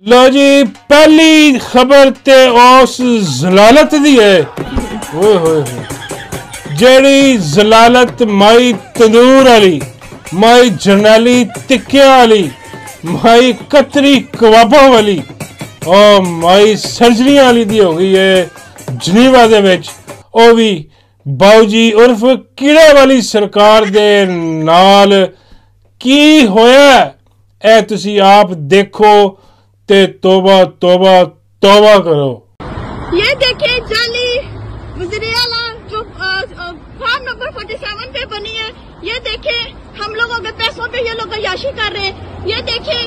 लो जी पहली खबर ते उस जलालत दी है ओए होए जेड़ी जलालत माई तंदूर वाली माई जरनैली टिक्कियां वाली माई कतरी कबाबों वाली और माई सर्जरियां वाली दी हो गई है जनीवा दे विच ओ भी बाऊ जी उर्फ कीड़े वाली सरकार दे नाल की होया ऐ तुसी आप देखो ते तौबा तौबा तौबा करो। ये देखिए जाली वज़ीर-ए-आला जो फॉर्म नंबर 47 पे बनी है। ये देखिए हम लोगों के पैसों पे ये लोग अय्याशी कर रहे हैं। ये देखिए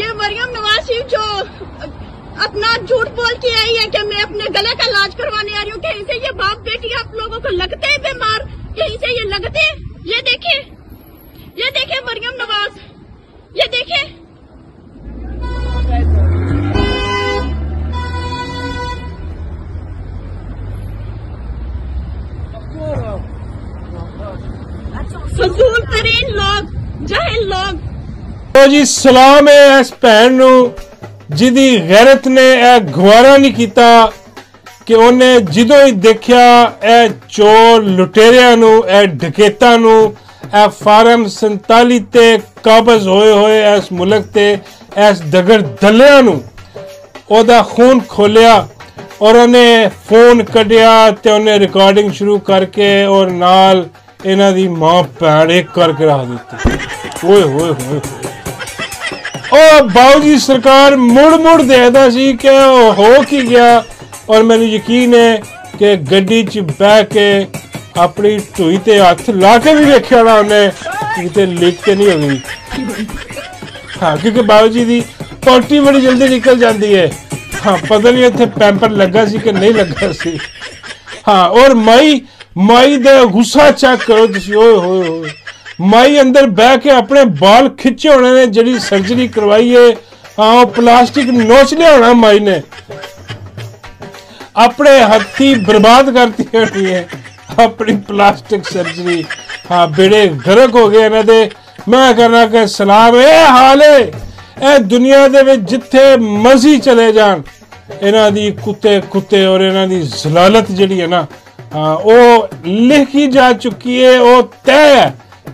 ये मरियम नवाज जो अपना झूठ बोल के आई है कि मैं अपने गले का इलाज करवाने आ रही हूँ। कहीं से ये बाप बेटी आप लोगों को लगते हैं बीमार, कहीं से ये लगते हैं। ये देखिए मरियम नवाज, ये देखिए फजूल तरीन लोग, जाहिल लोग। तो जी सलाम है इस भैन नू जिदी गैरत ने ए गवारा नहीं किया कि उन्हें जिदों ही देखा ए चोर लुटेरिया नू ए डकैता नू ए फार्म 47 ते काबज होए होए इस मुल्क ते इस दगड़ दलिया नू ओदा खून खोलिया और उन्हें फोन कढ़िया ते उन्हें रिकॉर्डिंग शुरू करके और नाल इन्हां दी मां भैन एक करके रख दी। ओए होए होए ओ बाऊ जी सरकार मुड़ मुड़ देखदा सी कि हो की गया और मैनू यकीन है कि गड्डी च बह के अपनी ढूई ते हथ ला के भी वेख्या ना उन्हें किते लीक ते नहीं हो गई। हाँ क्योंकि बाबू जी दी पॉटी बड़ी जल्दी निकल जाती है। हाँ पता नहीं इत्थे पैंपर लगा सी कि नहीं लगा सी। हाँ और माई दे गुस्सा चेक करो तुसी। ओए होए होए माई अंदर बह के अपने बाल खिंचे होने ने जड़ी सर्जरी करवाई है। हाँ प्लास्टिक नोच लिया होना माई ने अपने हथी बर्बाद करती होनी है अपनी प्लास्टिक सर्जरी। हाँ बेड़े गर्क हो गए इन्हां दे। मैं कहना कि सलाम ए हाल है ए दुनिया दे विच जिथे मर्जी चले जान इन्हां दी कुत्ते और इन्हां दी जलालत जिहड़ी है ना हाँ वो लिखी जा चुकी है। वो तय है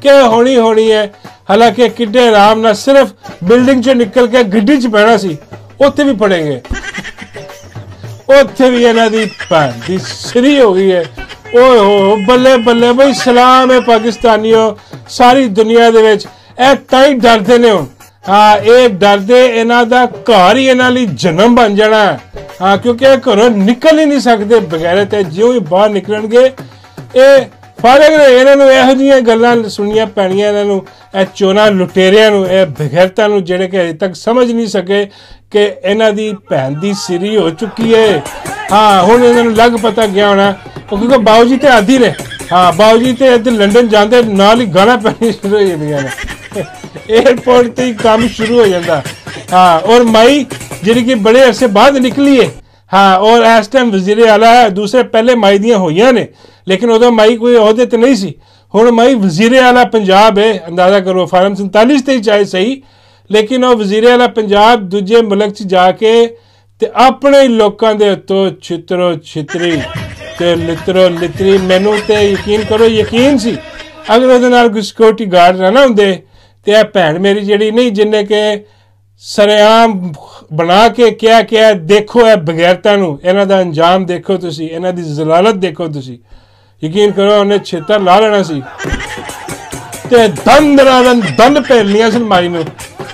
कि होनी है। हालांकि किड्डे आराम ना सिर्फ बिल्डिंग चो निकल के गड्डी च बैठना सी उत्थे भी पड़ेंगे उत्थे भी इन्हां दी भैन दी सिरी हो गई है। ओए हो बल्ले बल्ले भाई सलाम है पाकिस्तानियों सारी दुनिया दे विच ए ताई डरदे ने हुण। हाँ ये डरदे इन्हां दा घर ही इन्हां लई जन्म बन जाना है। हाँ क्योंकि घरों निकल ही नहीं सकते बगैर ते जिउं ही बाहर निकलणगे ये फारग ने इन्हां नूं इहो जिहियां गल्लां सुणनियां पैणियां इन्हां नूं ए चोरां लुटेरियां नूं ए बगैरतां नूं जिहड़े कि अजे तक समझ नहीं सके कि इन्हां दी भैन दी सिरी हो चुकी है। हाँ हुण इन्हां नूं लग पता गया होना क्योंकि बाऊ जी ते आदी ने। हाँ बाऊ जी ते इधर लंडन जाते नाल ही गाना पैनी शुरू हो जांदियां ने एयरपोर्ट ते ही काम शुरू हो जाता। हाँ और माई जिहड़ी कि बड़े अरसे बाद निकली है। हाँ और इस टाइम वज़ीर-ए-आला है दूसरे पहले माई दियां होईयां ने लेकिन उदों माई कोई ओहदे ते नहीं सी। हुण माई वज़ीर-ए-आला पंजाब है अंदाजा करो फार्म 47 ते चाहे सही लेकिन वह वज़ीर-ए-आला पंजाब दूजे मुल्क च जाके ते अपने लोकां दे उत्तों छितरो छितरी ते लितरो लितरी। मैनू ते यकीन करो यकीन सी अगर उहदे नाल कोई सिक्योरिटी गार्ड ना हुंदे ते ए भैन मेरी जिहड़ी नहीं जिन्ने के सरेआम बना के क्या देखो ए बगैरतां नूं इन्हां दा अंजाम देखो तुसी इन्हां दी जलालत देखो तुसी यकीन करो उन्हें छेतर ला लेना सी ते दंद पेलनियां सी माई नूं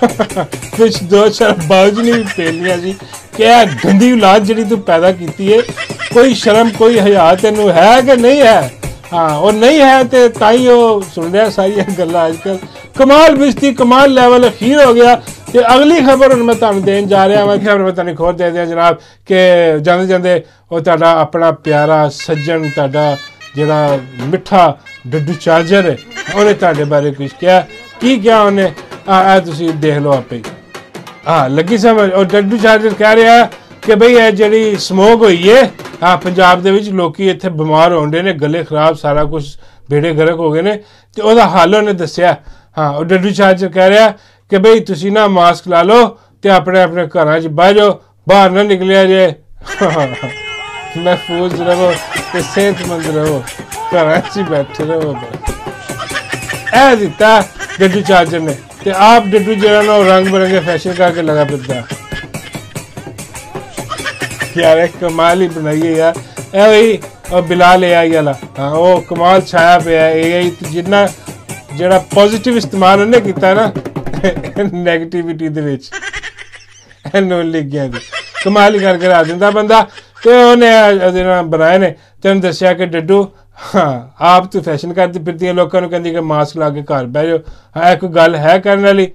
कुछ दो चार बावजूद नहीं पेलनियां सी क्या गंदी औलाद जिहड़ी तू पैदा कीती है कोई शर्म कोई हया तेनू है कि नहीं है। हाँ और नहीं है तो ताई वो सुन रहा सारी गल्लां अजकल कमाल बिस्ती कमाल लैवल अखीर हो गया। तो अगली खबर मैं तुहानूं देन जा रहा मैं खबर मैं तुहानूं खोल दे दिया जनाब कि जांदे जांदे वो तुहाडा अपना प्यारा सज्जन तुहाडा जिहड़ा मिठा डड्डू चार्जर है उन्हें तुहाडे बारे कुछ क्या उन्हें तुसीं देख लो आपे ही। हाँ लगी समझ और डड्डू चार्जर कह रहा है कि बई ये जी स्मोक हुई है। हाँ पंजाब दे विच लोकी इत्थे बीमार होण डे ने गले खराब सारा कुछ बेड़े गर्क हो गए ने तो ओहदा हल उन्हें दस्सिया। हाँ और डड्डू चार्जर कह रहा कि बई तुसी ना मास्क ला लो ਤੇ ਆਪਣੇ ਆਪਣੇ ਘਰਾਂ 'ਚ ਬਹਿ ਜਾਓ, ਬਾਹਰ ਨਾ ਨਿਕਲਿਆ ਜੇ। महफूज रहो ते सेहतमंद रहो, घरां 'ਚ ही बैठे रहो। ਇਹ ਦਿੱਤਾ ਡੱਡੂ ਚਾਰਜਰ ਨੇ, ਤੇ ਆਪ ਡੱਡੂ ਜਿਹੜਾ ਨਾ ਰੰਗ ਬਿਰੰਗੇ फैशन करके लगा फिरदा। यार कमाल ही बनाइए यार। वही बिलाल AI वाला, हाँ वो कमाल छाया पे AI जिन्ना ਜਿਹੜਾ पॉजिटिव इस्तेमाल उन्हें किया ना नैगेटिविटी दे विच ਇਹਨੂੰ ਲਿਖ ਗਿਆ जी, कमाल ही करके ला दिंदा बंदा। ਤੇ ਉਹਨੇ ਬਣਾਏ ਨੇ, ਤੈਨੂੰ ਦੱਸਿਆ ਕਿ ਡੱਡੂ ਹਾਂ ਆਪ ਤੂੰ ਫੈਸ਼ਨ ਕਰਦੀ ਫਿਰਦੀ ਹੈ, ਲੋਕਾਂ ਨੂੰ ਕਹਿੰਦੀ ਕਿ ਮਾਸਕ ਲਾ ਕੇ ਘਰ ਬਹਿ ਜਾਓ। ਹਾਂ ਇਹ ਕੋਈ ਗੱਲ ਹੈ ਕਰਨ ਵਾਲੀ?